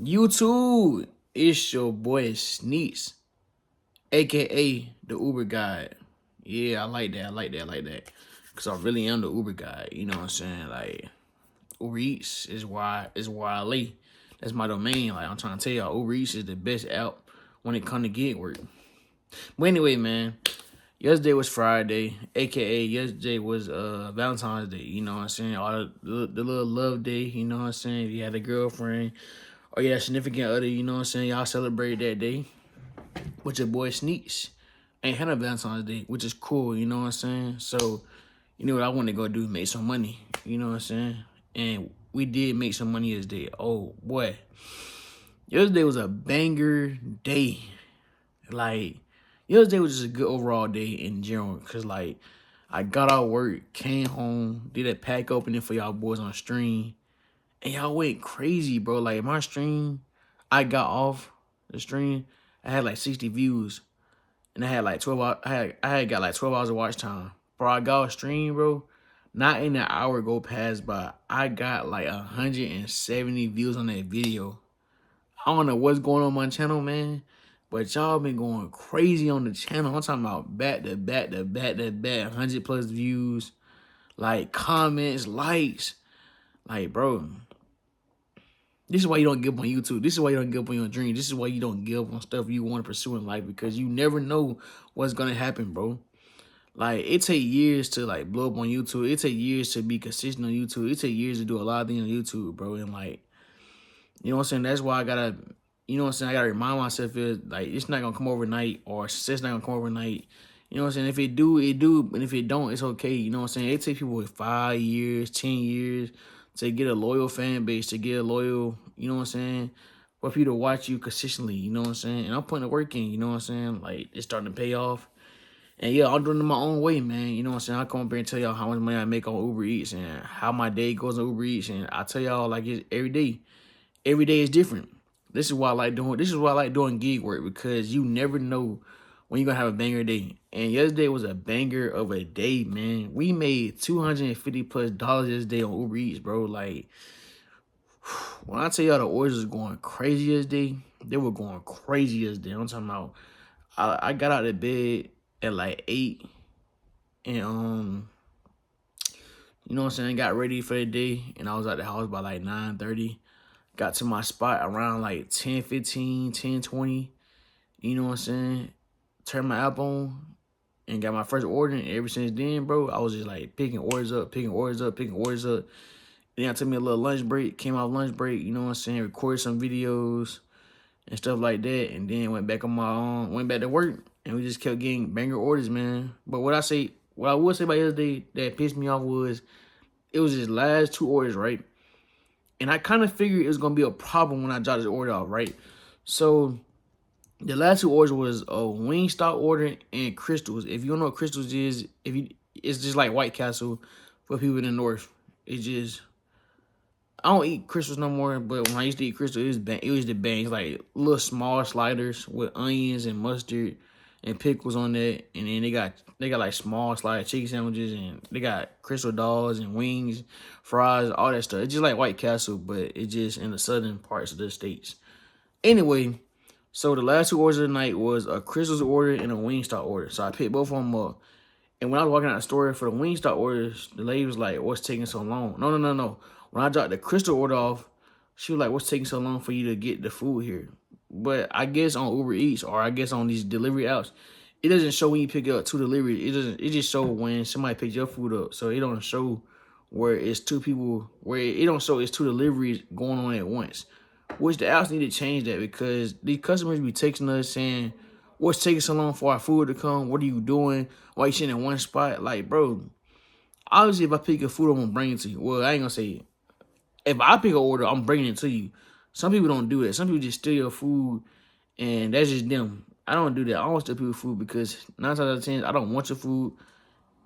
YouTube, it's your boy Sneaks, aka the Uber guy. Yeah, I like that. I like that. I like that. Cause I really am the Uber guy. You know what I'm saying? Like UberEats is why I lay. That's my domain. Like I'm trying to tell y'all, UberEats is the best app when it come to gig work. But anyway, man, yesterday was Friday, aka yesterday was Valentine's Day. You know what I'm saying? All the little love day. You know what I'm saying? If you had a girlfriend or you had a significant other, you know what I'm saying? Y'all celebrate that day with your boy Sneaks. Ain't had a Valentine's Day, which is cool. You know what I'm saying? So you know what I want to go do? Make some money. You know what I'm saying? And we did make some money yesterday. Oh boy, yesterday was a banger day. Like yesterday was just a good overall day in general. Cause like I got out of work, came home, did a pack opening for y'all boys on stream, and y'all went crazy, bro. Like my stream, I got off the stream, I had like 60 views, and I had like 12. I had got like 12 hours of watch time. Bro, I got a stream, bro. Not in an hour go past, but I got like 170 views on that video. I don't know what's going on my channel, man. But y'all been going crazy on the channel. I'm talking about back to back to back to back, 100 plus views, like comments, likes. Like, bro, this is why you don't give up on YouTube. This is why you don't give up on your dream. This is why you don't give up on stuff you want to pursue in life, because you never know what's gonna happen, bro. Like, it take years to like blow up on YouTube. It take years to be consistent on YouTube. It take years to do a lot of things on YouTube, bro. And like, you know what I'm saying? That's why I gotta, you know what I'm saying? I gotta remind myself is like it's not gonna come overnight, or success not gonna come overnight. You know what I'm saying? If it do, it do. And if it don't, it's okay. You know what I'm saying? It takes people with 5 years, 10 years to get a loyal fan base, to get a loyal, you know what I'm saying? For people to watch you consistently, you know what I'm saying? And I'm putting the work in, you know what I'm saying? Like, it's starting to pay off. And yeah, I'm doing it my own way, man. You know what I'm saying? I come up here and tell y'all how much money I make on Uber Eats and how my day goes on Uber Eats. And I tell y'all, like, it's every day. Every day is different. This is why I like doing gig work, because you never know when you're gonna have a banger day. And yesterday was a banger of a day, man. We made $250+ this day on Uber Eats, bro. Like, when I tell y'all the orders was going crazy yesterday, they were going crazy yesterday. I'm talking about I got out of bed at like 8 and you know what I'm saying, got ready for the day, and I was at the house by like 9:30. Got to my spot around like 10:15, 10:20. You know what I'm saying? Turned my app on and got my first order. And ever since then, bro, I was just like picking orders up, picking orders up, picking orders up. Then I took me a little lunch break, came off lunch break, you know what I'm saying? Recorded some videos and stuff like that. And then went back on my own, went back to work. And we just kept getting banger orders, man. But what I would say about yesterday that pissed me off was it was his last 2 orders, right? And I kind of figured it was going to be a problem when I dropped this order off, right? So the last 2 orders was a Wingstop order and Crystals. If you don't know what Crystals is, it's just like White Castle for people in the North. It's just, I don't eat Crystals no more, but when I used to eat Crystals, it was the bangs, like little small sliders with onions and mustard and pickles on that. And then they got like small slided chicken sandwiches, and they got Crystal dogs and wings, fries, all that stuff. It's just like White Castle, but it's just in the southern parts of the states. Anyway, so the last 2 orders of the night was a Crystals order and a Wingstop order. So I picked both of them up. And when I was walking out the store for the Wingstop orders, the lady was like, "What's taking so long?" No. When I dropped the Crystal order off, she was like, "What's taking so long for you to get the food here?" But I guess on Uber Eats, or I guess on these delivery apps, it doesn't show when you pick up 2 deliveries. It just show when somebody picks your food up. So it don't show where it's 2 people, where it don't show it's 2 deliveries going on at once. Which the apps need to change that, because these customers be texting us saying, "What's taking so long for our food to come? What are you doing? Why you sitting in one spot?" Like, bro, obviously if I pick your food, I'm gonna bring it to you. Well, I ain't gonna say if I pick an order, I'm bringing it to you. Some people don't do that. Some people just steal your food, and that's just them. I don't do that. I don't steal people's food, because 9 times out of 10, I don't want your food,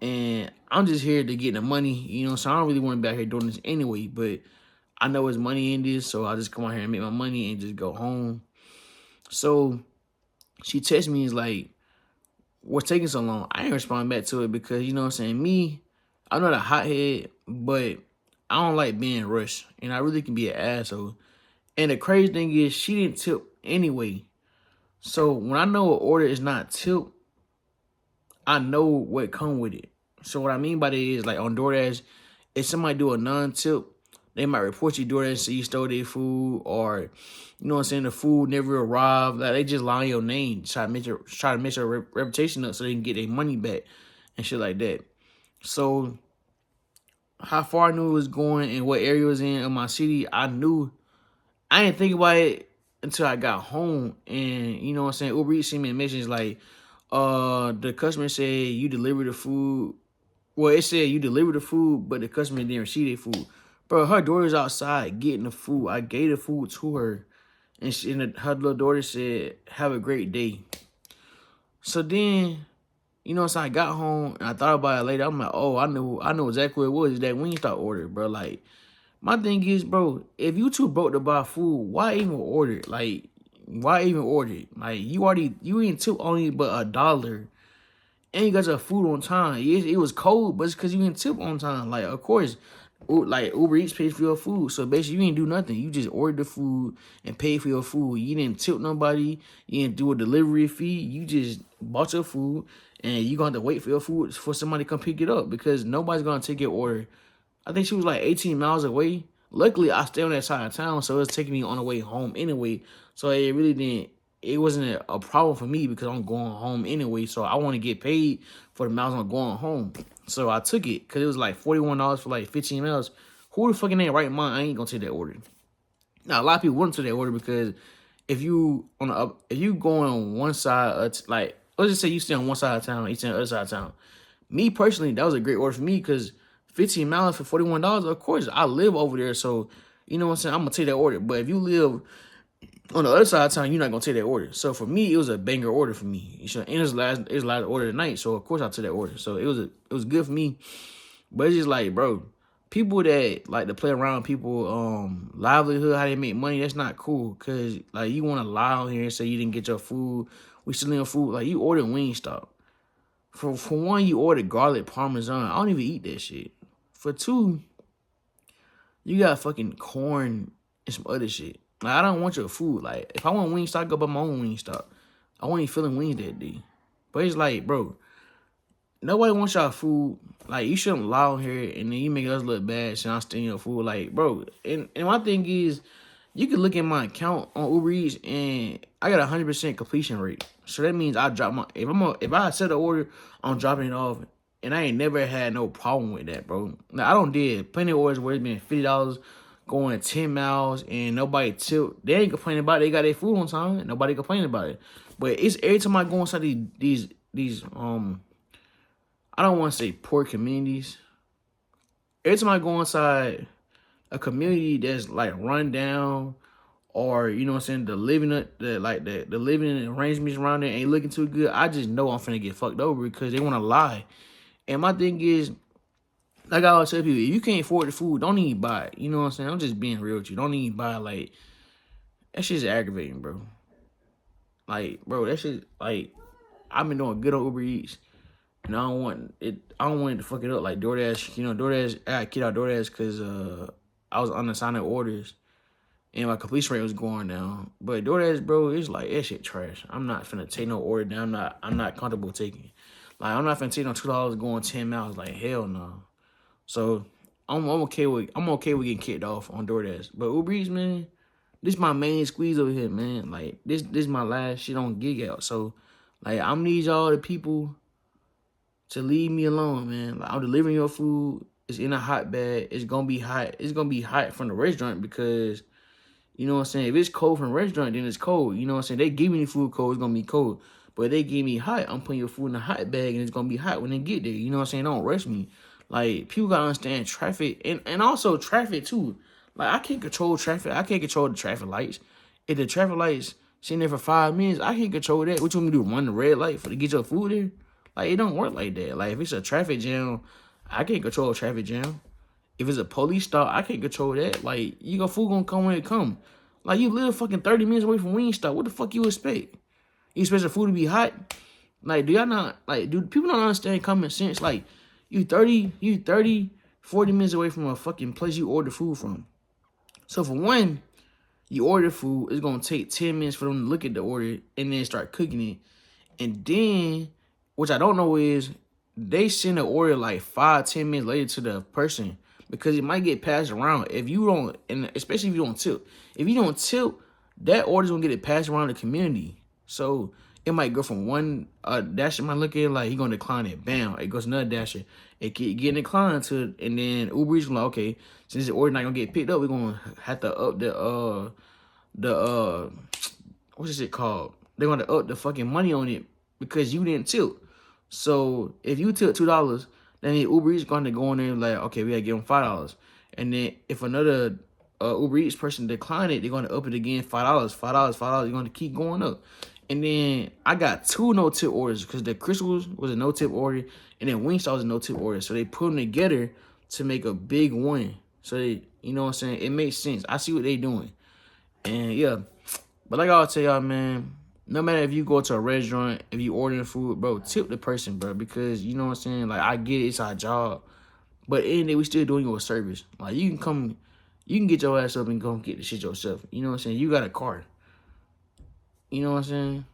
and I'm just here to get the money, you know. So I don't really want to be out here doing this anyway. But I know there's money in this, so I just come out here and make my money and just go home. So she texted me, is like, "What's taking so long?" I ain't respond back to it, because, you know what I'm saying, me, I'm not a hothead, but I don't like being rushed, and I really can be an asshole. And the crazy thing is, she didn't tip anyway. So when I know an order is not tipped, I know what come with it. So what I mean by that is, like on DoorDash, if somebody do a non-tip, they might report you DoorDash so you stole their food, or you know what I'm saying, the food never arrived. Like they just lie on your name, try to mess your reputation up so they can get their money back and shit like that. So how far I knew it was going and what area it was in my city, I knew. I didn't think about it until I got home, and you know what I'm saying, Uber Eats sent me a message like, the customer said you delivered the food. Well, it said you delivered the food, but the customer didn't receive their food. Bro, her daughter's outside getting the food. I gave the food to her, and her little daughter said, "Have a great day." So then, you know, so I got home and I thought about it later. I'm like, oh, I know exactly what it was. It's that Wingstop order, bro. Like, my thing is, bro, if you too broke to buy food, why even order it? Like, why even order it? Like, you ain't tip only but $1. And you got your food on time. It was cold, but it's because you didn't tip on time. Like, of course, like Uber Eats pays for your food. So basically, you didn't do nothing. You just ordered the food and paid for your food. You didn't tip nobody. You didn't do a delivery fee. You just bought your food, and you're going to have to wait for your food for somebody to come pick it up because nobody's going to take your order. I think she was like 18 miles away. Luckily, I stay on that side of town, so it was taking me on the way home anyway. So it really didn't. It wasn't a problem for me because I'm going home anyway. So I want to get paid for the miles I'm going home. So I took it because it was like $41 for like 15 miles. Who the fucking ain't right mind? I ain't gonna take that order. Now a lot of people wouldn't take that order because if you going on one side, like let's just say you stay on one side of town, you stay on the other side of town. Me personally, that was a great order for me because 15 miles for $41. Of course, I live over there, so you know what I'm saying. I'm gonna take that order. But if you live on the other side of town, you're not gonna take that order. So for me, it was a banger order for me. And it was last order of the night. So of course I took that order. So it was good for me. But it's just like, bro, people that like to play around with people livelihood, how they make money, that's not cool. Cause like you wanna lie on here and say you didn't get your food. We still in food. Like you ordered Wingstop. For one, you ordered garlic parmesan. I don't even eat that shit. For two, you got fucking corn and some other shit. Like, I don't want your food. Like, if I want Wingstop, I go buy my own Wingstop. I want you feeling wings that day. But it's like, bro, nobody wants y'all food. Like, you shouldn't lie on here and then you make us look bad saying I'm stealing your food. Like, bro, and my thing is, you can look at my account on Uber Eats and I got 100% completion rate. So that means I drop my, if I set an order, I'm dropping it off. And I ain't never had no problem with that, bro. Now, I don't did plenty of orders where it's been $50 going 10 miles and nobody tilt. They ain't complaining about it. They got their food on time. Nobody complaining about it. But it's every time I go inside these I don't want to say poor communities. Every time I go inside a community that's like run down, or you know what I'm saying, the living arrangements around there ain't looking too good, I just know I'm finna get fucked over because they want to lie. And my thing is, like I always tell people, if you can't afford the food, don't even buy it. You know what I'm saying? I'm just being real with you. Don't even buy it. Like, that shit's aggravating, bro. Like, bro, that shit, like, I've been doing good on Uber Eats, and I don't want it to fuck it up. Like DoorDash, you know, DoorDash, I got kicked out DoorDash because I was unassigned orders, and my completion rate was going down. But DoorDash, bro, it's like, that shit trash. I'm not finna take no order down. I'm not comfortable taking it. Like, I'm not finna take no $2 going 10 miles. Like, hell no. So I'm okay with getting kicked off on DoorDash. But Uber Eats, man, this my main squeeze over here, man. Like, this is my last shit on gig out. So, like, I'm need y'all the people to leave me alone, man. Like, I'm delivering your food. It's in a hot bag. It's gonna be hot. It's gonna be hot from the restaurant because, you know what I'm saying, if it's cold from the restaurant, then it's cold. You know what I'm saying? They give me the food cold, it's gonna be cold. But they give me hot, I'm putting your food in a hot bag and it's gonna be hot when they get there. You know what I'm saying? Don't rush me. Like, people gotta understand traffic and also traffic too. Like, I can't control traffic. I can't control the traffic lights. If the traffic lights sitting there for 5 minutes, I can't control that. What you want me to do? Run the red light to get your food there? Like, it don't work like that. Like, if it's a traffic jam, I can't control a traffic jam. If it's a police stop, I can't control that. Like, your food gonna come when it come. Like, you live fucking 30 minutes away from Wingstop. What the fuck you expect? You expect your food to be hot? Like, do y'all not, like, do people not understand common sense? Like, you 40 minutes away from a fucking place you order food from. So for one, You order food, it's gonna take 10 minutes for them to look at the order and then start cooking it. And then, which I don't know is, they send the order like 5, 10 minutes later to the person because it might get passed around. If you don't, and especially if you don't tip. If you don't tip, that order's gonna get it passed around the community. So it might go from one dasher might look at it like he gonna decline it. Bam, it goes to another dasher. It keep getting declined to, and then Uber Eats like, okay, since the order not gonna get picked up, we're gonna have to up the what's this shit called? They're gonna up the fucking money on it because you didn't tilt. So if you tilt $2, then the Uber Eats gonna go in there like, okay, we gotta give them $5. And then if another Uber Eats person decline it, they're gonna up it again, $5, $5. They're gonna keep going up. And then I got 2 no tip orders because the Crystals was a no tip order, and then Wingstop was a no tip order. So they put them together to make a big one. So they, you know what I'm saying? It makes sense. I see what they doing. And yeah, but like I'll tell y'all, man, no matter if you go to a restaurant, if you ordering food, bro, tip the person, bro, because you know what I'm saying? Like, I get it, it's our job. But in the end, we still doing you a service. Like, you can get your ass up and go get the shit yourself. You know what I'm saying? You got a car. You know what I'm saying?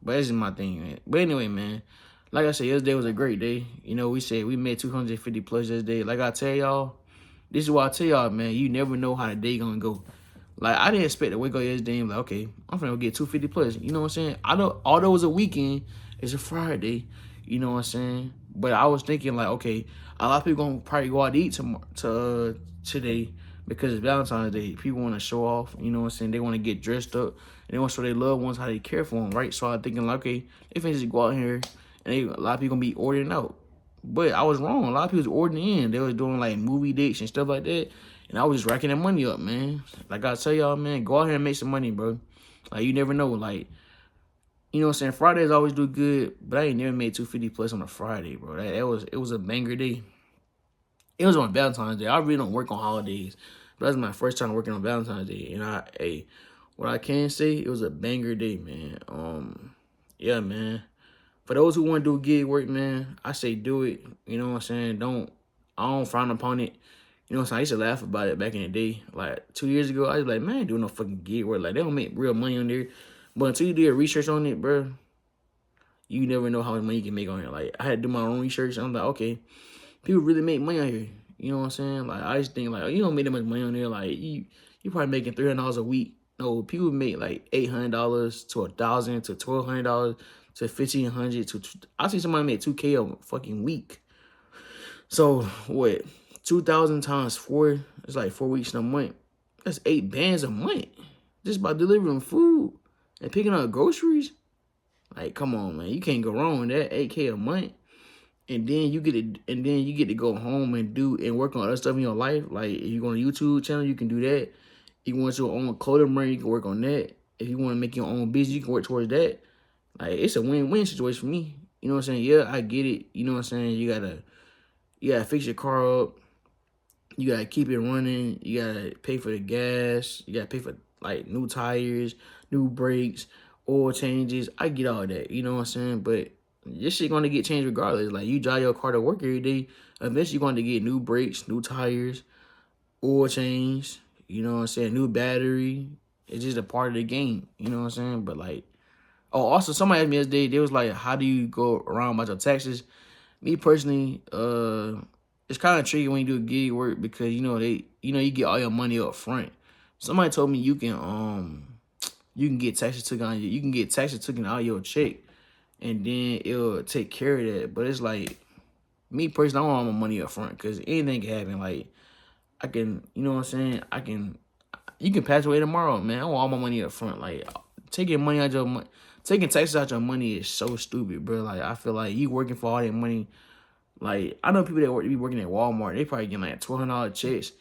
But this is my thing, man. But anyway, man, like I said, yesterday was a great day. You know, we said we made 250 plus yesterday. Like I tell y'all, this is why I tell y'all, man, you never know how the day gonna go. Like, I didn't expect to wake up yesterday and be like, okay, I'm finna go get 250 plus. You know what I'm saying? I know, although it's a weekend, it's a Friday. You know what I'm saying? But I was thinking, like, okay, a lot of people gonna probably go out to eat today because it's Valentine's Day. People want to show off. You know what I'm saying? They want to get dressed up. And they want to show their loved ones how they care for them, right? So I'm thinking, like, okay, they finna just go out here and a lot of people gonna be ordering out. But I was wrong. A lot of people was ordering in. They was doing, like, movie dates and stuff like that. And I was just racking that money up, man. Like I tell y'all, man, go out here and make some money, bro. Like, you never know. Like, you know what I'm saying? Fridays always do good, but I ain't never made 250 plus on a Friday, bro. It was a banger day. It was on Valentine's Day. I really don't work on holidays, but that's my first time working on Valentine's Day. And what I can say, it was a banger day, man. Yeah, man. For those who want to do gig work, man, I say do it. You know what I'm saying? I don't frown upon it. You know what I'm saying? I used to laugh about it back in the day. Like 2 years ago, I was like, man, I ain't doing no fucking gig work. Like, they don't make real money on there. But until you do research on it, bro, you never know how much money you can make on here. Like, I had to do my own research. And I'm like, okay, people really make money on here. You know what I'm saying? Like, I just think, like, oh, you don't make that much money on there. Like, you probably making $300 a week. No, people make like $800 to $1,000 to $1,200 to $1,500 to I see somebody make $2K a fucking week. So what? 2,000 times 4, it's like 4 weeks in a month. That's 8 bands a month just by delivering food and picking up groceries. Like, come on, man, you can't go wrong with that. 8K a month, and then you get to go home and work on other stuff in your life. Like, if you go on a YouTube channel, you can do that. If you want your own clothing brand, you can work on that. If you want to make your own business, you can work towards that. Like, it's a win-win situation for me. You know what I'm saying? Yeah, I get it. You know what I'm saying? You gotta fix your car up. You gotta keep it running. You gotta pay for the gas. You gotta pay for, like, new tires, new brakes, oil changes. I get all that. You know what I'm saying? But this shit gonna get changed regardless. Like, you drive your car to work every day. Eventually, you're gonna get new brakes, new tires, oil change. You know what I'm saying? New battery. It's just a part of the game. You know what I'm saying? But, like, oh, also, somebody asked me yesterday, they was like, how do you go around about your taxes? Me personally, it's kind of tricky when you do gig work because, you get all your money up front. Somebody told me you can get taxes taken out of your check, and then it'll take care of that. But it's like, me personally, I want all my money up front because anything can happen. Like, I can, you know what I'm saying? You can pass away tomorrow, man. I want all my money up front. Like, taking taxes out your money is so stupid, bro. Like, I feel like you working for all that money. Like, I know people that be working at Walmart. They probably getting like $1,200 checks,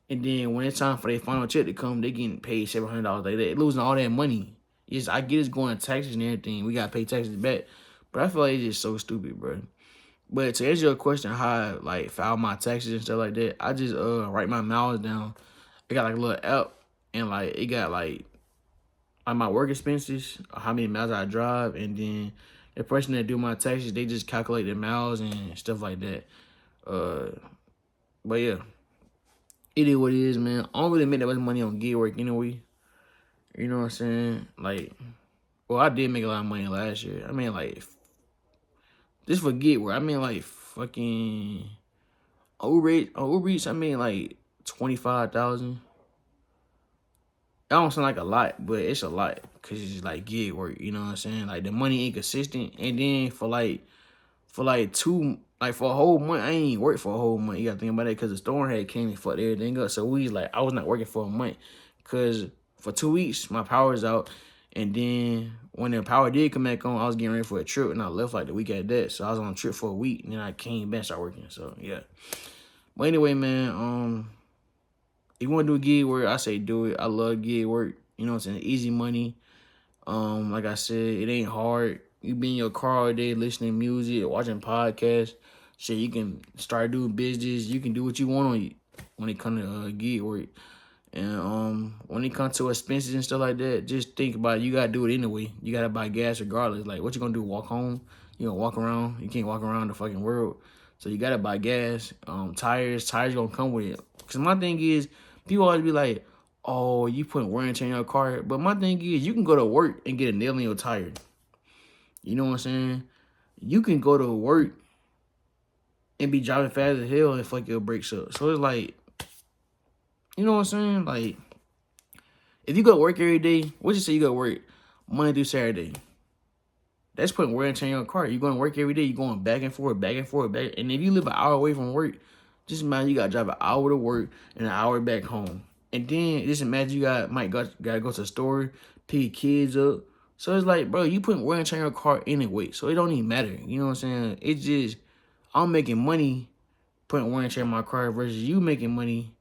and then when it's time for their final check to come, they getting paid $700. Like, they losing all that money. Yes, I get it's going to taxes and everything. We gotta pay taxes back, but I feel like it's just so stupid, bro. But to answer your question, how I like file my taxes and stuff like that, I just write my miles down. I got like a little app, and like it got like my work expenses, how many miles I drive, and then the person that do my taxes, they just calculate the miles and stuff like that. But yeah, it is what it is, man. I don't really make that much money on gig work anyway. You know what I'm saying? Like, well, I did make a lot of money last year. I mean, like, just forget where I mean, like, fucking UberEats. I mean, like 25,000. That don't sound like a lot, but it's a lot because it's like gig work. You know what I'm saying? Like the money inconsistent, and then for a whole month, I ain't even work for a whole month. You gotta think about it because the storm had came and fucked everything up. So I was not working for a month because for 2 weeks my power's out, and then when the power did come back on, I was getting ready for a trip, and I left like the week after that. So I was on a trip for a week, and then I came back and started working. So yeah. But anyway, man, if you want to do gig work, I say do it. I love gig work. You know what I'm saying? Easy money. Like I said, it ain't hard. You be in your car all day listening to music, watching podcasts. Shit, you can start doing business. You can do what you want when it comes to gig work. And when it comes to expenses and stuff like that, just think about it. You gotta do it anyway. You gotta buy gas regardless. Like, what you gonna do? Walk home? You gonna walk around? You can't walk around the fucking world. So you gotta buy gas. Tires gonna come with it. Cause my thing is, people always be like, "Oh, you put wear and tear in your car." But my thing is, you can go to work and get a nail in your tire. You know what I'm saying? You can go to work and be driving fast as hell and fuck your brakes up. So it's like, you know what I'm saying? Like, if you go to work every day, what you say you go to work Monday through Saturday? That's putting wear and tear in your car. You're going to work every day. You're going back and forth, back and forth, back. And if you live an hour away from work, just imagine you got to drive an hour to work and an hour back home. And then just imagine you might got to go to the store, pick your kids up. So it's like, bro, you putting wear and tear in your car anyway. So it don't even matter. You know what I'm saying? It's just, I'm making money putting wear and tear in my car versus you making money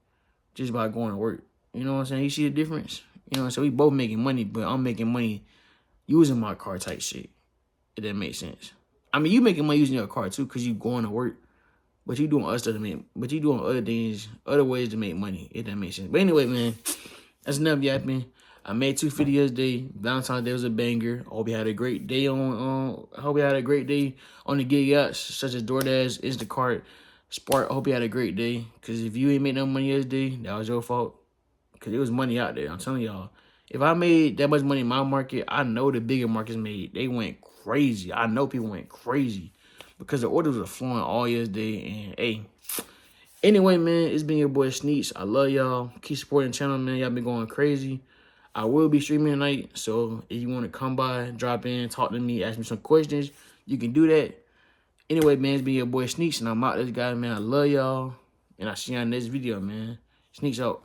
just by going to work. You know what I'm saying? You see the difference? You know what I'm saying? We both making money, but I'm making money using my car type shit. If that makes sense. I mean, you making money using your car too, cause you going to work, but you doing other stuff but you doing other things, other ways to make money. If that makes sense. But anyway, man, that's enough yapping. I made 2 videos today. Valentine's Day was a banger. I hope you had a great day on. I hope you had a great day on the gig apps such as DoorDash, Instacart, Spark. I hope you had a great day. Cause if you ain't made no money yesterday, that was your fault. Cause it was money out there. I'm telling y'all. If I made that much money in my market, I know the bigger markets made. They went crazy. I know people went crazy because the orders were flowing all yesterday. And hey, anyway, man, it's been your boy Sneaks. I love y'all. Keep supporting the channel, man. Y'all been going crazy. I will be streaming tonight, so if you want to come by, drop in, talk to me, ask me some questions, you can do that. Anyway, man, it's been your boy Sneaks, and I'm out this guy, man. I love y'all, and I'll see y'all in the next video, man. Sneaks out.